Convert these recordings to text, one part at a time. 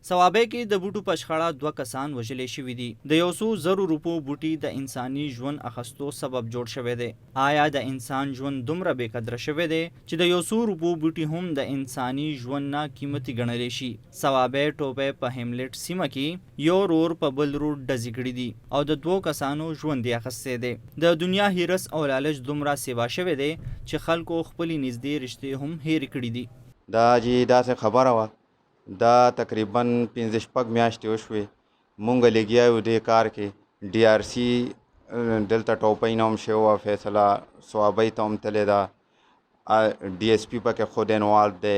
صوابۍ کې د بوټو په شخړه 2 کسان وژلې شوي دي. د 100,000 روپو بوټي د انساني ژوند اخیستو سبب جوړ شوی دی. آیا د انسان ژوند دومره بې قدره شوی دی چې د 100 روپو بوټي هم د انساني ژوند نه قیمتي ګڼلی شي؟ صوابۍ ټوپۍ په هیملټ سیمه کې یو رور په بل رور ډزې کړي دي او د 2 کسانو ژوند یې اخیستی دی. د دنیا هیرس او لالچ دومره سیوا شوی دی چې خلکو خپلې نږدې رشتې هم هېرې کړي دي. دا چې داسې خبره وه، دا تقریبا 15-16 میاشتې وشوې. مونږ لګیا یو دې کار کې. ډي آر سی دلته ټوپۍ نه هم شوې وه، فیصله صوابۍ ته هم تلې ده، ډي ایس پي پکې خود انوالو دی،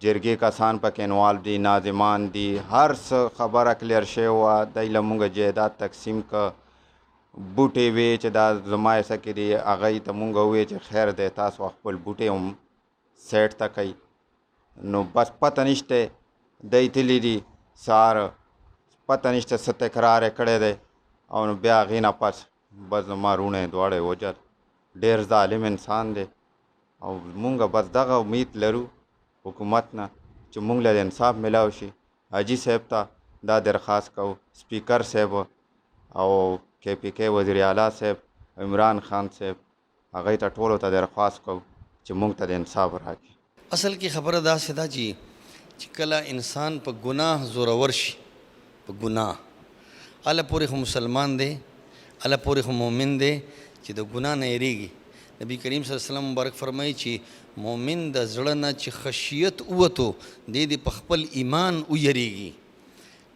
جرګې کسان پکې انوالو دي، ناظمان دي، هر څه خبره کلیر شوې وه. دی له مونږ جایداد تقسیم که بوټې وې چې دا زما حصه کې دي، هغه ته مونږ وویې چې خیر دی تاسو خپل بوټې هم سیټ ته کوئ. نو بس پته نشته دی تللی دي سهار، پته نشته څه تکرار یې کړی دی او نو بیا هغې نه پس بس زما روڼه یې دواړه یې وجل. ډېر ظالم انسان دی او مونږ بس دغه امید لرو حکومت نه چې مونږ له انصاف میلاو شي. حاجي صاحب ته دا درخواست کوو، سپیکر صاحب او کے پی کے وزیر اعلیٰ صاحب، عمران خان صاحب، هغوی ته ټولو ته درخواست کوو چې مونږ ته د انصاف راکړي. اصل کې خبره داسې ده چې کله انسان په ګناه زورور شي، په ګناه هله پورې خو مسلمان دی، هله پورې خو مؤمن دی چې د ګناه نه یېرېږي. نبی کریم صلی الله علیه وسلم مبارک فرمایي چې مؤمن د زړه نه چې خشیت ووتو دی د په خپل ایمان ویریږي.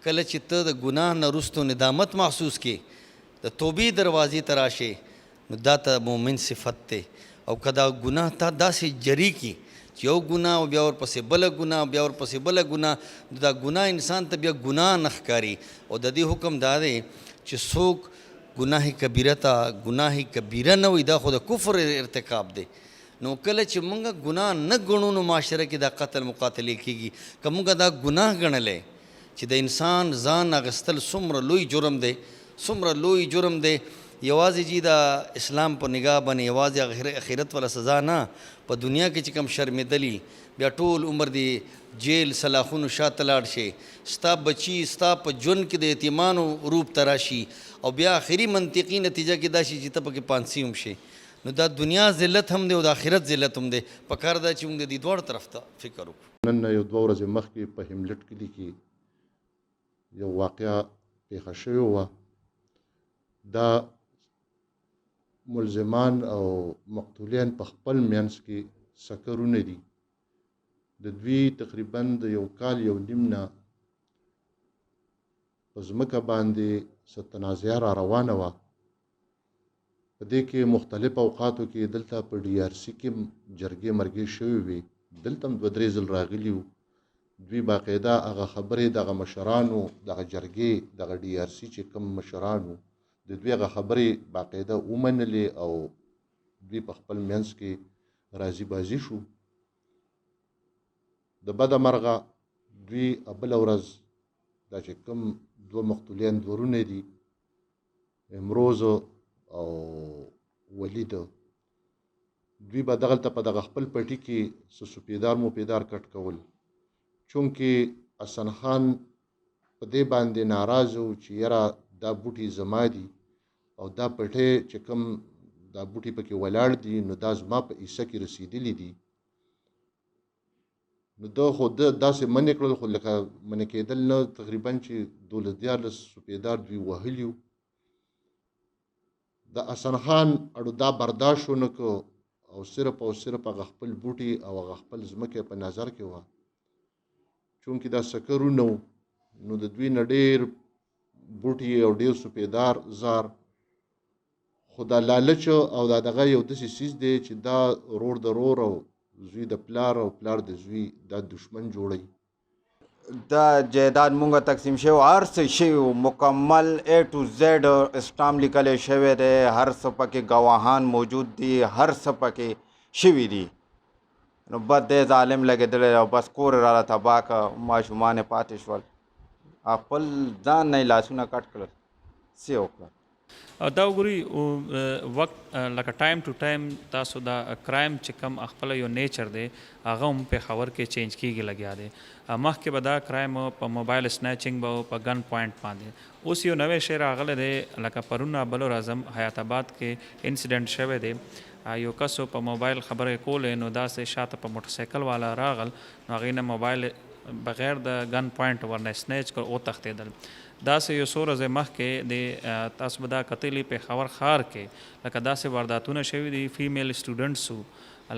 کله چې ته د ګناه نه وروستو ندامت محسوس کې د توبې دروازې ته راشې نو دا ته مؤمن صفت دی. او که دا ګناه تا داسې جری کی چې یو ګناه او بیا ورپسې بله ګناه او بیا ورپسې بله ګناه، دا ګناه انسان ته بیا ګناه نه ښکاري. او د دې حکم دا دی چې څوک ګناه کبیره ته ګناه کبیره نه وي، دا خو د کفر ارتکاب دی. نو کله چې مونږ ګناه نه ګڼو نو معاشره کې دا قتل مقاتلې کېږي. که مونږ دا ګناه ګڼلی چې د انسان ځان اخیستل څومره لوی جرم دی، څومره لوی جرم دی، یوازې جی د اسلام په نگاه باندې یوازې اخرت والا سزا نه، په دنیا کې چې کوم شرمېدلی بیا ټول عمر دی جیل سلاخونو شاته لاړ شي، ستا بچي ستا په ژوند کې د یتیمانو روپ ته راشي او بیا آخري منطقي نتیجه کې دا شي چې ته پکې پانسي هم شي. نو دا دنیا ذلت هم دی او د آخرت ذلت هم دی. پکار ده چې موږ د دې دواړو طرف ته فکر وکړو. نن یو 2 ورځې مخکې په هیملټ کلي کې یو واقعه پیښه شوې وه. دا ملزمان او مقتولین په خپل منځ کې سکرونه دي. د دوی تقریبا د 1 کال 1 نیم نه په ځمکه باندې څه تنازعه را روانه وه. په دې کې مختلف اوقاتو کې دلته په ډي آر سی کې جرګې مرګې شوې وې، دلته هم 2-3 ځل راغلي وو. دوی باقاعده هغه خبرې دغه مشرانو دغه جرګې دغه ډي آر سی چې کوم مشرانو د دوی هغه خبرې باقاعده ومنلې او دوی په خپل منځ کې راضي بازي شو. د بده مرغه دوی بله ورځ دا چې کوم 2 مقتولین ورونه دي، امروز او ولید، دوی به دغلته په دغه خپل پټي کې څه سپیدار موپیدار کټ کول، چونکې حسن خان په دې باندې ناراض و چې یاره دا بوټي زما دي او دا پټی چې کوم دا بوټي پکې ولاړ دي نو دا زما په حصه کې رسیدلی دي. نو دا خو داسې منې کړل، خو لکه منې کېدل نه، تقریبا چې 12-14 سپیدار دوی وهلي وو. د حسن خان اړو دا برداشت ونه کړ او صرف هغه خپل بوټي او هغه خپل ځمکه په نظر کې وه. چونکې دا سکرونه نو د دوی نه ډېر بوټي او ډېر سپیدار زار، خو دا لالچ او دا دغه یو داسې څیز دی چې دا رور د رور او زوی د پلار او پلار د زوی دا دشمن جوړوي. دا جایداد مونږ تقسیم شوی، هر څه شوي مکمل A to Z اسټام لیکلی شوی دی، هر څه پکې ګواهان موجود دي، هر څه پکې شوي دي. نو بس دی ظالم لګېدلی او بس کور راله تباه که، ماشومان یې پاتې شول، خپل ځان نه یې لاسونه کټ کړل، څه یې وکړل. او دا وګوري وخت لکه ټایم ټو ټایم تاسو دا کرایم چې کوم خپل یو نیچر دی هغه هم په خبر کې چینج کیږي لګیا دی مخکې به دا کرایم په موبایل سنیچینګ به په ګن پوینټ باندې اوس یو نوې شی راغلی دی لکه پرونه بلو اعظم حیات آباد کې انسیډنټ شوی دی یو کس په موبایل خبرې کولې نو داسې شاته په موټر سایکل والا راغل نو هغې نه موبایل بغیر د ګن پوینټ ورنه سنیچ کړ او تښتېدل داسې یو څو ورځې مخکې د تاسو به دا کتلي پېښور ښار کې لکه داسې وارداتونه شوي دي فیمیل سټوډنټس وو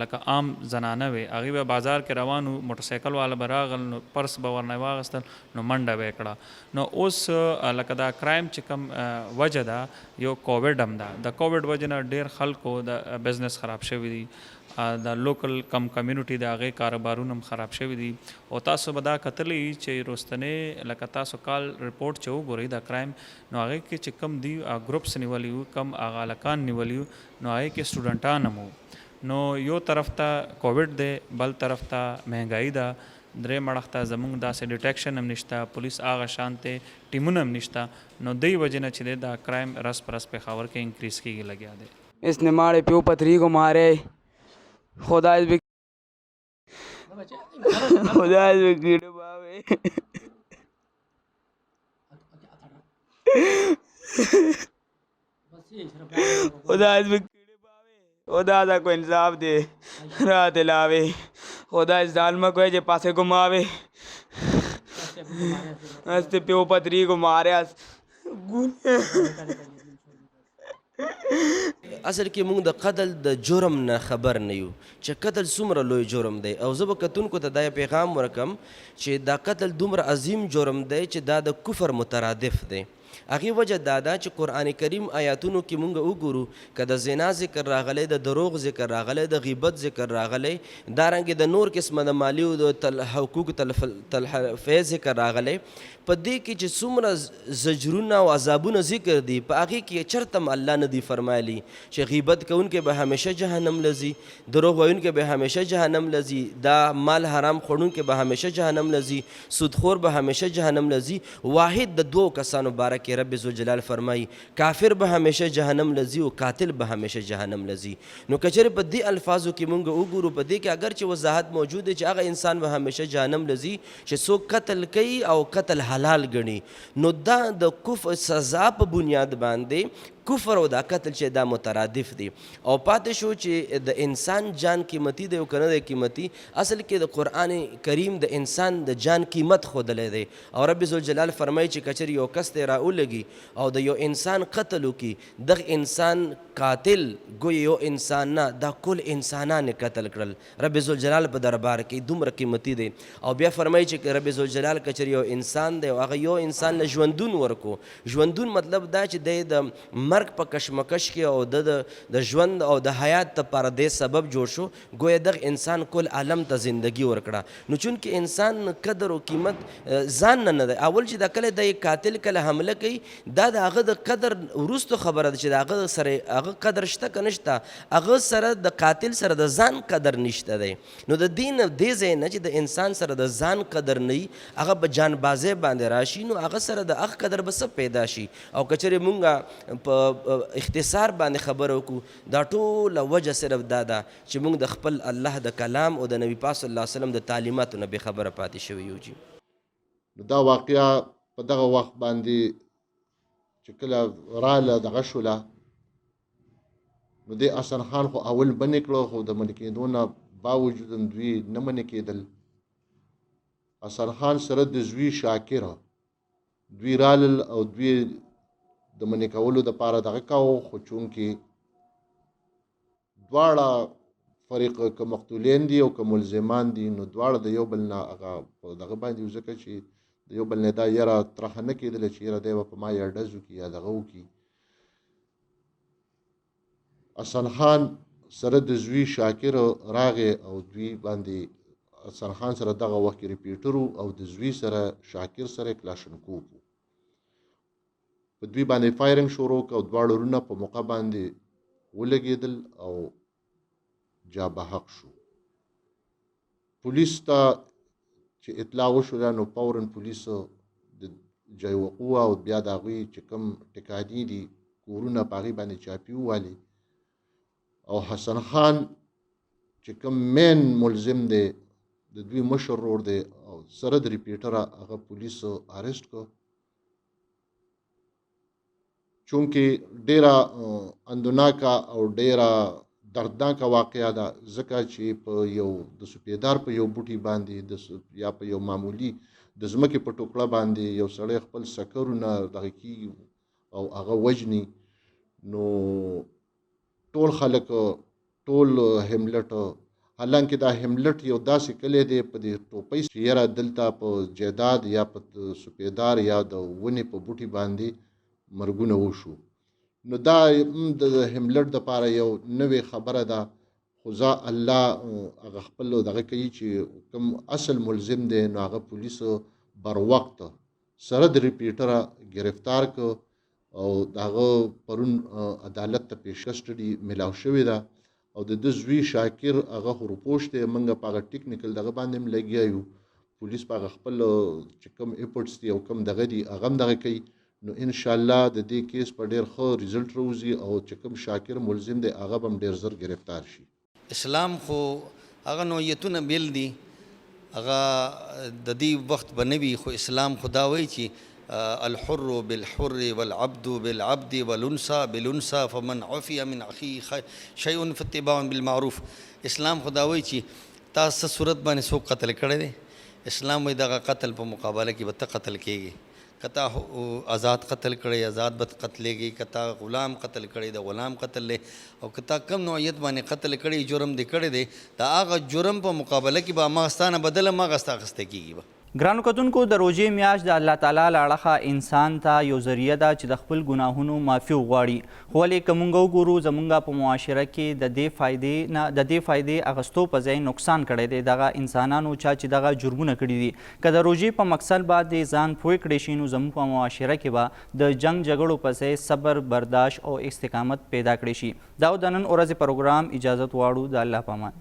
لکه عام زنانه وې هغوی به بازار کې روان وو موټر سایکل والا به راغل نو پرس به ورنه واغستل نو منډه به یې کړه نو اوس لکه دا کرایم چې کوم وجه ده یو کووډ هم ده د کووډ وجه نه ډېر خلکو د بزنس خراب شوي دي د لوکل کم کمیونټي د هغې کاروبارونه هم خراب شوي دي او تاسو به دا کتلی چې رستنې لکه تاسو کال رپورټ چې وګورئ د کرایم نو هغې کې چې کم دي ګروپس نیولي وو کم هغه هلکان نیولي وو نو هغې کې سټوډنټان هم وو نو یو طرف ته کووډ دی بل طرف ته مهنګایي ده درې مړخ ته زمونږ داسې ډیټیکشن هم نشته پولیس هغه شانتې ټیمونه هم نشته نو دی وجې نه چې دی دا کرایم رس پر رس پېښور کې انکریز کېږي لګیا دی इसने हमारे प्यो पथरी को मारे खुदा इस भी कीड़े बावे खुदा इस भी कीड़े बावे खुदा दा को इंसाफ दे रात लावे खुदा इस जालिम को जे पासे घुमावे हंसते प्यो पथरी को मारे اصل کې موږ د قتل د جرم نه خبر نه یو چې قتل څومره لوی جرم دی او زه به کتونکو ته دا پیغام ورکم چې دا قتل دومره عظیم جرم دی چې دا د کفر مترادف دی هغې وجه دا ده چې قرآن کریم آیاتونو کې مونږ وګورو که د زنا ذکر راغلی د دروغ ذکر راغلی د غیبت ذکر راغلی دارنګې د نور قسمه د مالی او د حقوق تلفی ذکر راغلی په دې کې چې څومره زجرونه او عذابونه ذکر دي په هغې کې چرته هم الله نه دي فرمایلی چې غیبت کوونکی به همیشه جهنم لځي دروغ ویونکی به همیشه جهنم لځي دا مال حرام خوړونکی به همیشه جهنم لځي سودخور به همیشه جهنم لځي واحد د دوو کسانو باره کې رب ذوالجلال فرمایي کافر به همیشه جهنم لځي او قاتل به همیشه جهنم لځي نو که چېرې په دې الفاظو کې مونږ وګورو په دې کې اگر چې وضاحت موجود دی چې هغه انسان به همیشه جهنم لځي چې څوک قتل کوي او قتل حلال ګڼي نو دا د کفر سزا په بنیاد باندې کفر او دا قتل چې دا مترادف دي او پاتې شو چې د انسان جان قیمتي دی او که نه دی قیمتي اصل کې د قرآن کریم د انسان د جان قیمت ښودلی دی او رب ذوالجلال فرمایي چې که چېرې یو کس دی راولګي او د یو انسان قتل وکړي دغه انسان قاتل ګویا یو انسان نه دا کل انسانان قتل کړل رب ذوالجلال په دربار کې دومره قیمتي دی او بیا فرمایي چې رب ذوالجلال که چېرې یو انسان دی او هغه یو انسان له ژوندون ورکو ژوندون مطلب دا چې دی د مرګ په کشمکش کې او د ژوند او د حیات لپاره دې سبب جوړ شو ګویا دغه انسان کل عالم ته زندگی ورکړه نو چونکې انسان قدر او قیمت ځان نه دی اول چې دا کله د قاتل کله حمله کوي دا د هغه د قدر وروستو خبره ده چې د هغه سره هغه قدر شته که نشته هغه سره د قاتل سره د ځان قدر نشته دی نو د دې ځای نه چې د انسان سره د ځان قدر نه وي هغه په جانبازۍ باندې راشي نو هغه سره د هغه قدر به څه پیدا شي او که چېرې مونږ په اختصار باندې خبره وکړو دا ټوله وجه صرف دا ده چې موږ د خپل الله د کلام او د نبي پاک صلی الله علیه وسلم د تعلیماتو نه بې خبره پاتې شوي یو جي نو دا واقعه په دغه وخت باندې چې کله راله دغه شوله نو دې حسن خان خو اول بنې کړو خو د منې کېدو نه باوجود دوی نه منې کېدل حسن خان سره د زوی شاکره دوی رالل او دوی د منې کولو دپاره دغه کوو خو چونکې دواړه فریق که مقتولین دي او که ملزمان دي نو دواړه د یو بل نه هغه په دغه باندې ځکه چې د یو بل نه دا یره طرحه نه کېدله چې یره دی به په ما یا ډز وکړي یا دغه وکړي حسن خان سره د زوی شاکر راغی او دوی باندې حسن خان سره دغه وخت کې ریپیټر او د زوی سره شاکر سره کلاشنکوف په دوی باندې فایرنګ شروع کړ او دواړه ورونه په موقع باندې ولګېدل او جا به حق شو پولیس ته چې اطلاع وشوله نو فورا پولیسو د جای وقوع او بیا د هغوی چې کوم ټکانې دي کورونه په هغې باندې چاپي ووالي او حسن خان چې کوم مین ملزم دی د دوی مشر ورور دی او سره د ریپیټره هغه پولیسو اریسټ کړ چونکې ډیره اندوناکه او ډیره دردناکه واقعه ده ځکه چې په یو د سپیدار په یو بوټي باندې یا په یو معمولی د ځمکې په ټوکړه باندې یو سړی خپل سکرونه دغه کیږي او هغه وجني نو ټول خلک ټول هملټ حالانکه دا هملټ یو داسې کلی دی په دې ټوپۍ چې یاره دلته په جیداد یا په سپیدار یا د ونې په بوټي باندې مرګونه وشو نو دا د هملټ دپاره یو نوې خبره ده خو زه الله هغه خپل دغه کوي چې کوم اصل ملزم دی نو هغه پولیسو بر وخت سره د ریپیټره گرفتار که او د هغه پرون عدالت ته پیش کسټډي میلاو شوې ده او د ده زوی شاکر هغه هروپوش دی موږ په هغه ټیکنیکل دغه باندې هم لګیا یو پولیس په هغه خپل چې کوم ایفورټس دي او کوم دغه دي هغه هم دغه کوي نو ان شاء الله د دې کیس په ډیر ښه ریزلټ راوځي او چې کوم شاکر ملزم دی هغه به هم ډیر زر گرفتار شي اسلام خو هغه نوعیتونه بیل دي هغه د دې وخت به نه وي خو اسلام خو دا وایي چې الحر بالحر والعبد بالعبد والانثى بالانثى فمن عفي من اخيه شيء فاتباع بالمعروف اسلام خو دا وایي چې تاسو صورت باندې څوک قتل کړی دی اسلام وایي دغه قتل په مقابله کې به ته قتل کېږي کتا آزاد قتل کړي آزاد به قتلېږي کتا غلام قتل کړي د غلام قتل لې او کتا کم نوعیت باندې قتل کړي جرم دې کړی دی د هغه جرم په مقابله کې به هماغستانه بدله هماغسته اخیسته کېږي به ګرانو کتونکو د روژې میاشت د الله تعالی له اړخه انسان ته یو ذریعه ده چې د خپل ګناهونو معافي وغواړي خو ولې که موږ وګورو زموږ په معاشره کې د دې فایدې اخیستو په ځای نقصان کړی دی دغه انسانانو چې دغه جرمونه کړي دي که د روژې په مقصد باندې ځان پوه کړی شي نو زموږ په معاشره کې به د جنګ جګړو په ځای صبر برداشت او استقامت پیدا کړی شي دا د نن ورځې پروګرام اجازت غواړو د الله په امان